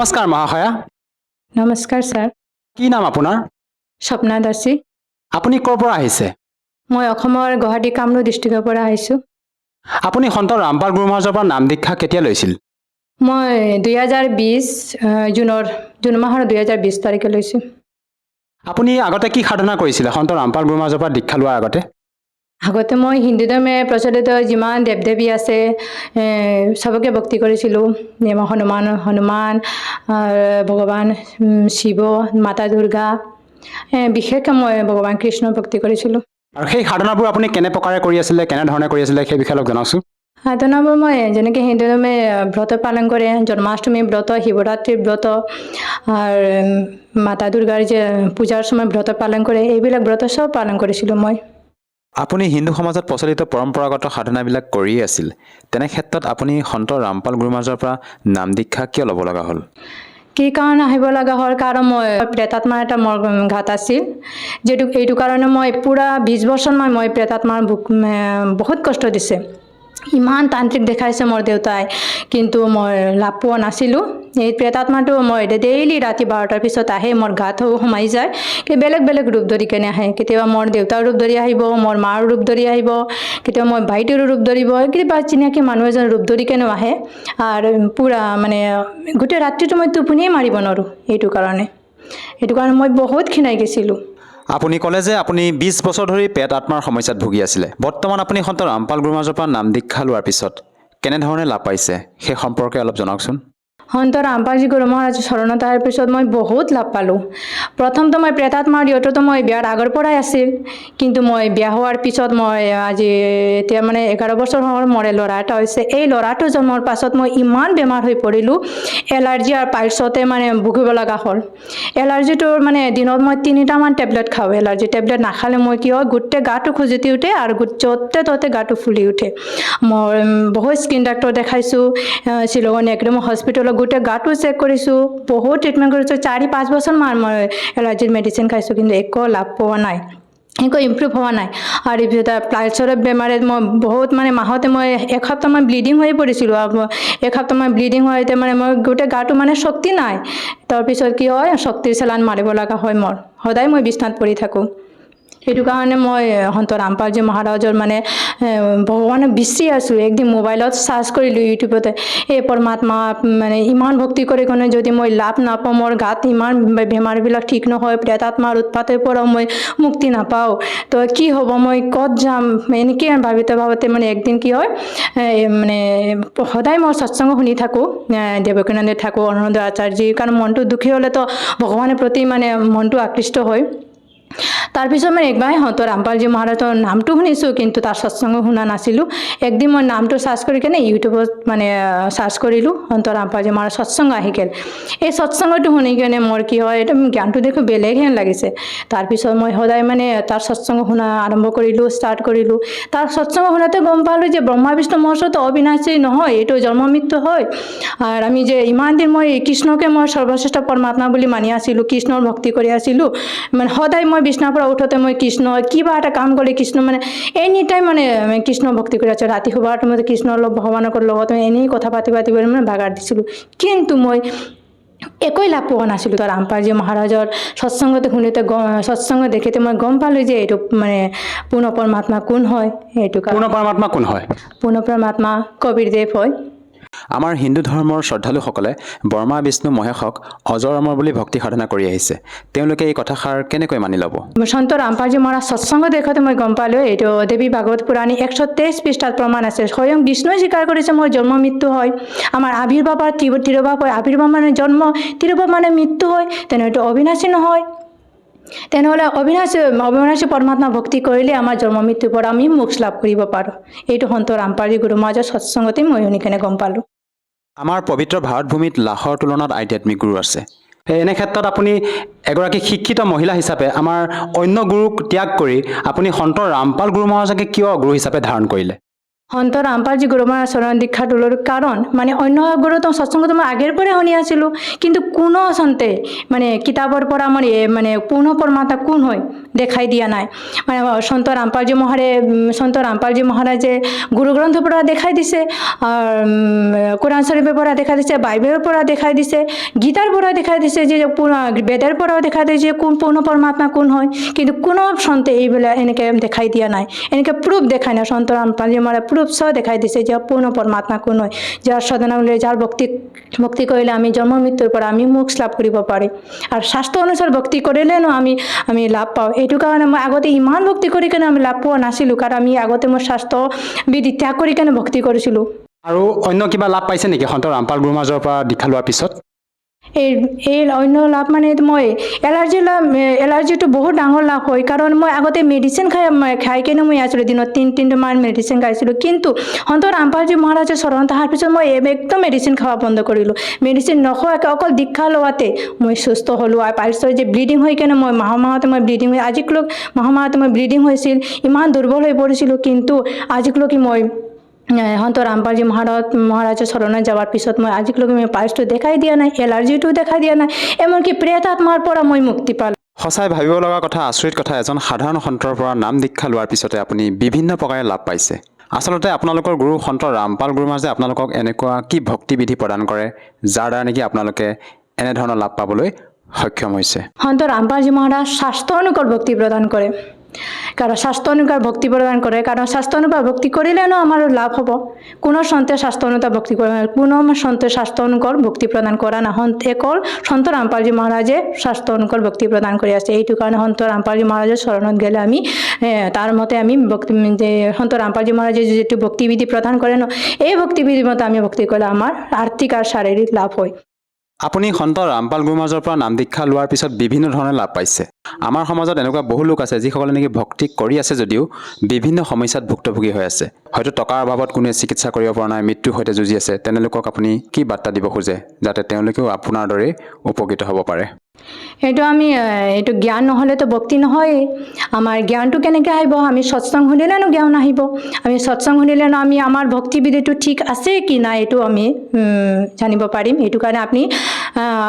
নমস্কাৰ মহাশয়া। নমস্কাৰ ছাৰ। কি নাম আপোনাৰ? স্বপ্না দাসী। আপুনি ক'ৰ পৰা আহিছে? মই অসমৰ গুৱাহাটী কামৰূপ ডিষ্ট্ৰিক্টৰ পৰা আহিছোঁ। আপুনি সন্ত ৰামপাল গুৰু মহাৰাজৰ পৰা নাম দীক্ষা কেতিয়া লৈছিল? মই 2020 জুন মাহৰ 2020 তাৰিখে লৈছোঁ। আপুনি আগতে কি সাধনা কৰিছিলে সন্ত ৰামপাল গুৰু মহাৰাজৰ পৰা দীক্ষা লোৱাৰ আগতে? আগতে মই হিন্দু ধৰ্মে প্ৰচলিত যিমান দেৱ দেৱী আছে চবকে ভক্তি কৰিছিলোঁ। হনুমান ভগৱান শিৱ, মাতা দুৰ্গা, বিশেষকৈ মই ভগৱান কৃষ্ণৰ ভক্তি কৰিছিলোঁ। আৰু সেই সাধনাবোৰ আপুনি কেনে প্ৰকাৰে কৰি আছিলে, কেনেধৰণে কৰি আছিলে সেই বিষয়ে অলপ জনাওকচোন। সাধনাবোৰ মই যেনেকৈ হিন্দু ধৰ্মে ব্ৰত পালন কৰে, জন্মাষ্টমী ব্ৰত, শিৱৰাত্ৰিৰ ব্ৰত আৰু মাতা দুৰ্গাৰ যে পূজাৰ সময় ব্ৰত পালন কৰে, এইবিলাক ব্ৰত চব পালন কৰিছিলোঁ মই। আপুনি হিন্দু সমাজত প্ৰচলিত পৰম্পৰাগত সাধনাবিলাক কৰি আছিল। তেনে ক্ষেত্ৰত আপুনি সন্ত ৰামপাল গুৰু মহাৰাজৰ পৰা নাম দীক্ষা কিয় ল'ব লগা হ'ল? কি কাৰণে আহিব লগা হ'ল, কাৰণ মই প্ৰেতাত্মাৰ এটা মোৰ ঘাত আছিল। এইটো কাৰণে মই পূৰা 20 বছৰ মই প্ৰেতাত্মাৰ বহুত কষ্ট দিছে। ইমান তান্ত্ৰিক দেখাইছে মোৰ দেউতাই, কিন্তু মই লাভ পোৱা নাছিলোঁ। এই প্ৰেতাত্মাটো মই ডেইলি ৰাতি 12টাৰ পিছত আহে, মোৰ গাত সোমাই যায়। বেলেগ বেলেগ ৰূপ ধৰি কেনে আহে। কেতিয়াবা মোৰ দেউতাৰ ৰূপ ধৰি আহিব, মোৰ মাৰ ৰূপ ধৰি আহিব, কেতিয়াবা মই ভাইটিৰ ৰূপ ধৰিব, কেতিয়াবা চিনাকি মানুহ এজন ৰূপ ধৰি কেনেও আহে। আৰু পূৰা মানে গোটেই ৰাতিটো মই টোপনিয়ে মাৰিব নোৱাৰোঁ। এইটো কাৰণে মই বহুত ক্ষীণাই গৈছিলোঁ। আপুনি ক'লে যে আপুনি 20 বছৰ ধৰি পেট আত্মাৰ সমস্যাত ভুগি আছিলে। বৰ্তমান আপুনি সন্ত ৰামপাল গুৰু মহাৰাজৰ পৰা নাম দীক্ষা লোৱাৰ পিছত কেনেধৰণে লাভ পাইছে সেই সম্পৰ্কে অলপ জনাওকচোন। সন্ত ৰামপালজী গুৰু মহাৰাজৰ শৰণত অহাৰ পিছত মই বহুত লাভ পালোঁ। প্ৰথমটো মই প্ৰেতাত্মাৰ দিওঁতেতো মই বিয়াৰ আগৰ পৰাই আছিল, কিন্তু মই বিয়া হোৱাৰ পিছত মই আজি এতিয়া 11 বছৰ হ'ল মোৰ ল'ৰা এটা হৈছে। এই ল'ৰাটো জন্মৰ পাছত মই ইমান বেমাৰ হৈ পৰিলোঁ, এলাৰ্জি আৰু পাইলছতে ভুগিব লগা হ'ল। এলাৰ্জিটোৰ দিনত মই 3টামান টেবলেট খাওঁ। এলাৰ্জি টেবলেট নাখালে মই কি হয়, গোটেই গাটো খুজতি উঠে আৰু য'তে ত'তে গাটো ফুলি উঠে। মই বহুত স্কিন ডাক্তৰ দেখাইছোঁ, শ্বিলঙৰ নেক্ৰম হস্পিটেলত গোটেই গাটো চেক কৰিছোঁ, বহুত ট্ৰিটমেণ্ট কৰিছোঁ। 4-5 বছৰমান মই এলাৰ্জিৰ মেডিচিন খাইছোঁ, কিন্তু একো লাভ পোৱা নাই, একো ইম্প্ৰুভ হোৱা নাই। আৰু পাইলছৰ বেমাৰত মই বহুত মাহতে মই এসপ্তাহমান ব্লিডিং হৈ পৰিছিলোঁ। এসপ্তাহমান ব্লিডিং হোৱাতে মই গোটেই গাটো শক্তি নাই। তাৰপিছত কি হয়, শক্তিৰ চেলাইন মাৰিব লগা হয়। মোৰ সদায় মই বিচনাত পৰি থাকোঁ। সেইটো কাৰণে মই সন্ত ৰামপালজী মহাৰাজৰ ভগৱানক বিচাৰি আছোঁ। একদিন মোবাইলত চাৰ্চ কৰিলোঁ, ইউটিউবতে, এই পৰমাত্মা ইমান ভক্তি কৰি কিনে যদি মই লাভ নাপাওঁ, মোৰ গাত ইমান বেমাৰবিলাক ঠিক নহয়, প্ৰেতাত্মাৰ উৎপাতৰ পৰাও মই মুক্তি নাপাওঁ, তো কি হ'ব, মই ক'ত যাম, এনেকৈ ভাবোঁতে একদিন কি হয়, সদায় মই সৎসংগ শুনি থাকোঁ, দেৱকীনন্দত থাকোঁ, অৰুণোদয় আচাৰ্যজী, কাৰণ মনটো দুখী হ'লেতো ভগৱানৰ প্ৰতি মনটো আকৃষ্ট হয়। তাৰপিছত মই একবাৰ সন্ত ৰামপালজী মহাৰাজৰ নামটো শুনিছোঁ, কিন্তু তাৰ সৎসংগ শুনা নাছিলোঁ। একদিন মই নামটো চাৰ্চ কৰি কেনে ইউটিউবত চাৰ্চ কৰিলোঁ, সন্ত ৰামপালজী মহাৰাজ সৎসংগ আহি গ'ল। এই সৎসংগটো শুনি কেনে মোৰ কি হয়, একদম জ্ঞানটো দেখোঁ বেলেগ হেন লাগিছে। তাৰপিছত মই সদায় তাৰ সৎসংগ শুনা আৰম্ভ কৰিলোঁ, ষ্টাৰ্ট কৰিলোঁ। তাৰ সৎসংগ শুনাতে গম পালোঁ যে ব্ৰহ্মা বিষ্ণু মহেশ্বৰতো অবিনাশী নহয়, এইটো জন্ম মৃত্যু হয়। আৰু আমি যে ইমান দিন মই কৃষ্ণকে মই সৰ্বশ্ৰেষ্ঠ পৰমাত্মা বুলি মানি আছিলোঁ, কৃষ্ণৰ ভক্তি কৰি আছিলোঁ। সদায় মই বিচনাৰ পৰা উঠোতে মই কৃষ্ণ, কিবা এটা কাম কৰিলে কৃষ্ণ, এনি টাইম কৃষ্ণ ভক্তি কৰি আছোঁ। ৰাতি শুৱাৰ সময়ত কৃষ্ণৰ ভগৱানৰ লগত এনেই কথা পাতি ভাগাৰ দিছিলোঁ, কিন্তু মই একোই লাভ পোৱা নাছিলোঁ। তাৰ ৰামপালজী মহাৰাজৰ সৎসংগতে শুনোতে সৎসংগ দেখোঁতে মই গম পালোঁ যে এইটো পূৰ্ণ পৰমাত্মা কোন হয়। এইটো পূৰ্ণ পৰমাত্মা কোন হয়? পূৰ্ণ পৰমাত্মা কবিৰদেৱ হয়। আমাৰ হিন্দু ধৰ্মৰ শ্ৰদ্ধালুসকলে ব্ৰহ্মা বিষ্ণু মহেশক অজৰ অমৰ বুলি ভক্তি সাধনা কৰি আহিছে। তেওঁলোকে এই কথাষাৰ কেনেকৈ মানি ল'ব? সন্ত ৰামপালজী মহাৰাজ সৎসংগ দেখোঁতে মই গম পালোঁ, এইটো দেৱী ভাগৱত পুৰাণী 123 পৃষ্ঠাত প্ৰমাণ আছে। স্বয়ং বিষ্ণুৱে স্বীকাৰ কৰিছে মোৰ জন্ম মৃত্যু হয়। আমাৰ আবিৰ্ভাৱ আৰু তিৰোভাৱ হয়। আবিৰ্ভাৱ জন্ম, তিৰোভাৱ মৃত্যু হয়। তেনেহ'লে অবিনাশী নহয়। তেনেহ'লে অবিনাশী পৰমাত্মা ভক্তি কৰিলে আমাৰ জন্ম মৃত্যুৰ পৰা আমি মোক্ষ লাভ কৰিব পাৰোঁ। এইটো সন্ত ৰামপালজী গুৰু মহাৰাজৰ সৎসংগতে মই শুনি কেনে গম পালোঁ। আমাৰ পবিত্ৰ ভাৰত ভূমিত লাখৰ তুলনাত আধ্যাত্মিক গুৰু আছে। এনে ক্ষেত্ৰত আপুনি এগৰাকী শিক্ষিত মহিলা হিচাপে আমাৰ অন্য গুৰুক ত্যাগ কৰি আপুনি সন্ত ৰামপাল গুৰু মহাৰাজকে কিয় গুৰু হিচাপে ধাৰণ কৰিলে? সন্ত ৰামপালজী গুৰু মহাৰাজ চৰণ দীক্ষা তোলাৰ কাৰণ মানে অন্য গুৰু তো সৎসংগত মই আগৰ পৰাই শুনি আছিলোঁ, কিন্তু কোনো সন্তে মানে কিতাপৰ পৰা মানে পূৰ্ণ পৰমাত্মা কোন হয় দেখাই দিয়া নাই। মানে সন্ত ৰামপালজী মহাৰাজে গুৰু গ্ৰন্থৰ পৰা দেখাই দিছে, কোৰআন শৰীফৰ পৰা দেখাই দিছে, বাইবেলৰ পৰা দেখাই দিছে, গীতাৰ পৰা দেখাই দিছে, যে বেদৰ পৰাও দেখাই দিছে কোন পূৰ্ণ পৰমাত্মা কোন হয়, কিন্তু কোনো সন্তে এইবিলাক এনেকৈ দেখাই দিয়া নাই, এনেকৈ প্ৰুফ দেখাই নাই। সন্ত ৰামপালজী মহাৰাজ প্ৰুফ সহ দেখাই দিছে যে পূৰ্ণ পৰমাত্মা কোন হয়, যাৰ সাধনা কৰিলে, যাৰ ভক্তি কৰিলে আমি জন্ম মৃত্যুৰ পৰা আমি মোক্ষ লাভ কৰিব পাৰিম, আৰু শাস্ত্ৰ অনুসাৰ ভক্তি কৰিলেনো আমি লাভ পাওঁ। এইটো কাৰণে মই আগতে ইমান ভক্তি কৰি কেনে আমি লাভ পোৱা নাছিলোঁ, কাৰণ আমি আগতে মই শাস্ত্ৰ বিধি ত্যাগ কৰি কেনে ভক্তি কৰিছিলোঁ। আৰু অন্য কিবা লাভ পাইছে নেকি সন্ত ৰামপাল গুৰু মহাৰাজৰ পৰা দীক্ষা লোৱাৰ পিছত? এই অন্য লাভ মানে মই এলাৰ্জিটো বহুত ডাঙৰ লাভ হয়, কাৰণ মই আগতে মেডিচিন খাই কেনে মই আছিলোঁ, দিনত তিনিটামান মেডিচিন খাইছিলোঁ, কিন্তু সন্ত ৰামপালজী মহাৰাজৰ চৰণত অহাৰ পিছত মই একদম মেডিচিন খোৱা বন্ধ কৰিলোঁ। মেডিচিন নোখোৱাকৈ অকল দীক্ষা লোৱাতে মই সুস্থ হ'লোঁ। আৰু পাছত যে ব্লিডিং হৈ কেনে মই মাহতে মই ব্লিডিং হৈ আজিকলৈকে মাহতে মই ব্লিডিং হৈছিল, ইমান দুৰ্বল হৈ পৰিছিলোঁ, কিন্তু আজিকলৈকে মই সন্ত ৰামপালজী মহাৰাজৰ চৰণত যাৱাৰ পিছত মই আজিলৈকে মই পাইলছটো দেখাই দিয়া নাই, এলাৰ্জিটো দেখাই দিয়া নাই, এমনকি প্ৰেত আত্মাৰ পৰা মই মুক্তি পালোঁ। সঁচাই ভাবিব লগা কথা, আচৰিত কথা, এজন সাধাৰণ সন্তৰ পৰা নাম দীক্ষা লোৱাৰ পিছতে আপুনি বিভিন্ন প্ৰকাৰে লাভ পাইছে। আচলতে আপোনালোকৰ গুৰু সন্ত ৰামপাল গুৰু মহাৰাজে আপোনালোকক এনেকুৱা কি ভক্তিবিধি প্ৰদান কৰে যাৰ দ্বাৰা নেকি আপোনালোকে এনেধৰণৰ লাভ পাবলৈ সক্ষম হৈছে? সন্ত ৰামপালজী মহাৰাজ শাস্ত্ৰানুসাৰ ভক্তি প্ৰদান কৰে, কাৰণ শাস্ত্ৰানুসাৰ ভক্তি প্ৰদান কৰে, কাৰণ শাস্ত্ৰানুসাৰ ভক্তি কৰিলেনো আমাৰ লাভ হ'ব। কোনো সন্তে শাস্ত্ৰানুসাৰ ভক্তি কৰে, কোনো সন্তে শাস্ত্ৰানুসাৰ ভক্তি প্ৰদান কৰা নাই, অকল সন্ত ৰামপালজী মহাৰাজে শাস্ত্ৰানুসাৰ ভক্তি প্ৰদান কৰি আছে। এইটো কাৰণে সন্ত ৰামপালজী মহাৰাজৰ চৰণত গ'লে আমি তাৰ মতে আমি সন্ত ৰামপালজী মহাৰাজে যিটো ভক্তিবিধি প্ৰদান কৰে ন, এই ভক্তিবিধিৰ মতে আমি ভক্তি কৰিলে আমাৰ আৰ্থিক আৰু শাৰীৰিক লাভ হয়। আপুনি সন্ত ৰামপাল গুৰু মহাৰাজৰ পৰা নাম দীক্ষা লোৱাৰ পিছত বিভিন্ন ধৰণে লাভ পাইছে। আমাৰ সমাজত এনেকুৱা বহু লোক আছে যিসকলে নেকি ভক্তি কৰি আছে যদিও বিভিন্ন সমস্যাত ভুক্তভোগী হৈ আছে। হয়তো টকাৰ অভাৱত কোনোৱে চিকিৎসা কৰিব পৰা নাই, মৃত্যুৰ সৈতে যুঁজি আছে। তেনেলোকক আপুনি কি বাৰ্তা দিব খোজে যাতে তেওঁলোকেও আপোনাৰ দৰে উপকৃত হ'ব পাৰে? এইটো জ্ঞান নহ'লেতো ভক্তি নহয়েই। আমাৰ জ্ঞানটো কেনেকৈ আহিব? আমি সৎসং শুনিলেনো জ্ঞান আহিব। আমি সৎসং শুনিলেনো আমি আমাৰ ভক্তিবিধিটো ঠিক আছে কি নাই এইটো আমি জানিব পাৰিম। এইটো কাৰণে আপুনি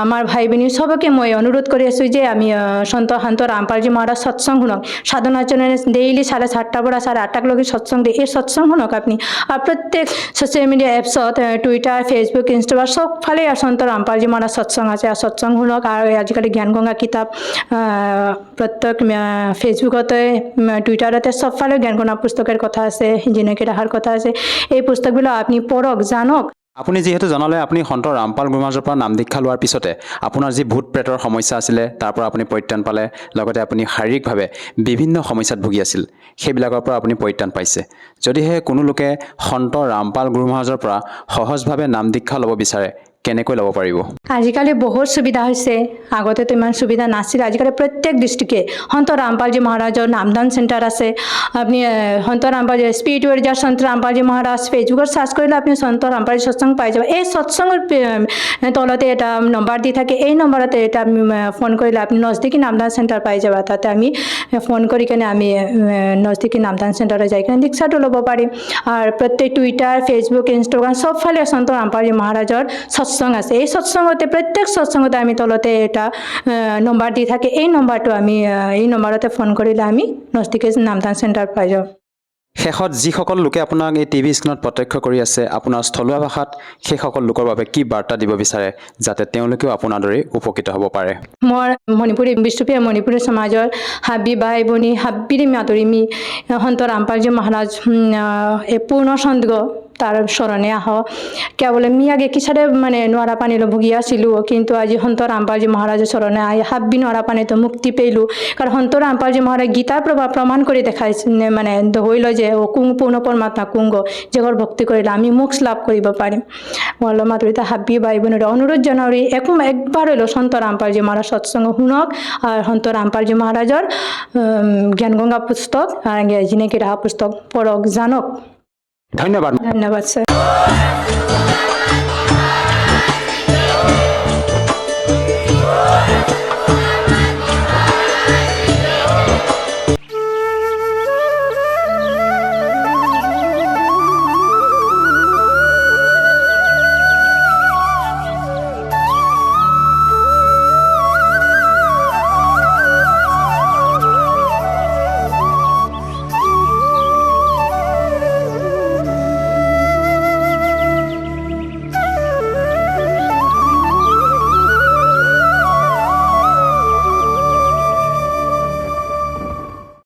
আমাৰ ভাই ভনী চবকে মই অনুৰোধ কৰি আছোঁ যে আমি সন্ত ৰামপালজী মহাৰাজ সৎসং শুনক। সাধনা চেনেলে ডেইলি 7:30 পৰা 8:30লৈকে সৎসং দিয়ে, এই সৎসং শুনক আপুনি। আৰু প্ৰত্যেক ছ'চিয়েল মিডিয়া এপছত টুইটাৰ, ফেচবুক, ইনষ্টাগ্ৰাম চবফালে সন্ত ৰামপালজী মহাৰাজ সৎসং আছে, আৰু সৎসং শুনক। আৰু আজিকালি জ্ঞান গংগা কিতাপ প্ৰত্যেক ফেচবুকতে, টুইটাৰতে চবফালে জ্ঞান গংগা পুস্তকেৰ কথা আছে, যেনেকৈ ৰাখাৰ কথা আছে। এই পুস্তকবিলাক আপুনি পঢ়ক, জানক। আপুনি যিহেতু জনালে আপুনি সন্ত ৰামপাল গুৰু মহাৰাজৰ পৰা নাম দীক্ষা লোৱাৰ পিছতে আপোনাৰ যি ভূত প্ৰেতৰ সমস্যা আছিলে তাৰ পৰা আপুনি পৰিত্ৰাণ পালে, লগতে আপুনি শাৰীৰিকভাৱে বিভিন্ন সমস্যাত ভুগি আছিল, সেইবিলাকৰ পৰা আপুনি পৰিত্ৰাণ পাইছে। যদিহে কোনো লোকে সন্ত ৰামপাল গুৰু মহাৰাজৰ পৰা সহজভাৱে নাম দীক্ষা ল'ব বিচাৰে, কেনেকৈ ল'ব পাৰিব? আজিকালি বহুত সুবিধা হৈছে, আগতেতো ইমান সুবিধা নাছিল। আজিকালি প্ৰত্যেক ডিষ্ট্ৰিক্টে সন্ত ৰামপালজী মহাৰাজৰ নামদান চেণ্টাৰ আছে। আপুনি সন্ত ৰামপালজী স্পিৰিচুৱেল যাৰ সন্ত ৰামপালজী মহাৰাজ ফেচবুকত চাৰ্চ কৰিলে আপুনি সন্ত ৰামপালজী সৎসং পাই যাব। এই সৎসংৰ তলতে এটা নম্বৰ দি থাকে, এই নম্বৰতে এটা ফোন কৰিলে আপুনি নজদিকি নামদান চেণ্টাৰ পাই যাব। তাতে আমি ফোন কৰি কেনে আমি নজদিকি নামদান চেণ্টাৰত যাই কেনে দীক্ষাটো ল'ব পাৰিম। আৰু প্ৰত্যেক টুইটাৰ, ফেচবুক, ইনষ্টাগ্ৰাম চবফালে সন্ত ৰামপালজী মহাৰাজৰ সৎসং আছে। এই সৎসংগতে প্ৰত্যেক সৎসংগতে আমি তলতে এটা নম্বৰ দি থাকে, এই নম্বৰটো আমি এই নম্বৰতে ফোন কৰিলে আমি নজদিকি নামদান চেণ্টাৰ পাই যাওঁ। শেষত যিসকল লোকে আপোনাক এই টিভি স্ক্ৰীণত প্ৰত্যক্ষ কৰি আছে, আপোনাৰ স্থলুৱা ভাষাত সেইসকল লোকৰ বাবে কি বাৰ্তা দিব বিচাৰে যাতে তেওঁলোকেও আপোনাৰ দৰে উপকৃত হ'ব পাৰে? মই মণিপুৰী বিশ্বপ্ৰিয়া মণিপুৰী সমাজৰ হাবি ভাই ভনী হাবিৰি মাতুৰিমি সন্ত ৰামপালজী মহাৰাজ পূৰ্ণ সন্দেহ তাৰ চৰণে আহ। কেৱল আমি আগে কিচাৰে নোৱাৰা পানীলৈ ভুগি আছিলোঁ, কিন্তু আজি সন্ত ৰামপালজী মহাৰাজৰ চৰণে আহি হাবি নোৱাৰা পানীতো মুক্তি পাইলোঁ। কাৰণ সন্ত ৰামপালজী মহাৰাজ গীতাৰ প্ৰমাণ কৰি দেখাইছে, হৈ লয় যে পূৰ্ণ পৰমাত্মা কুংগ, যিঘৰ ভক্তি কৰিলে আমি মোক্ষ লাভ কৰিব পাৰিম। মল্ল মাতুৰিতা হাবি বাই ভনীৰ অনুৰোধ জনাৰি একবাৰ হলেও সন্ত ৰামপালজী মহাৰাজ সৎসংগ শুনক, আৰু সন্ত ৰামপালজী মহাৰাজৰ জ্ঞান গংগা পুস্তক, জিনেকি ৰাহা পুস্তক পঢ়ক, জানক। ধন্যবাদ। ধন্যবাদ স্যাৰ।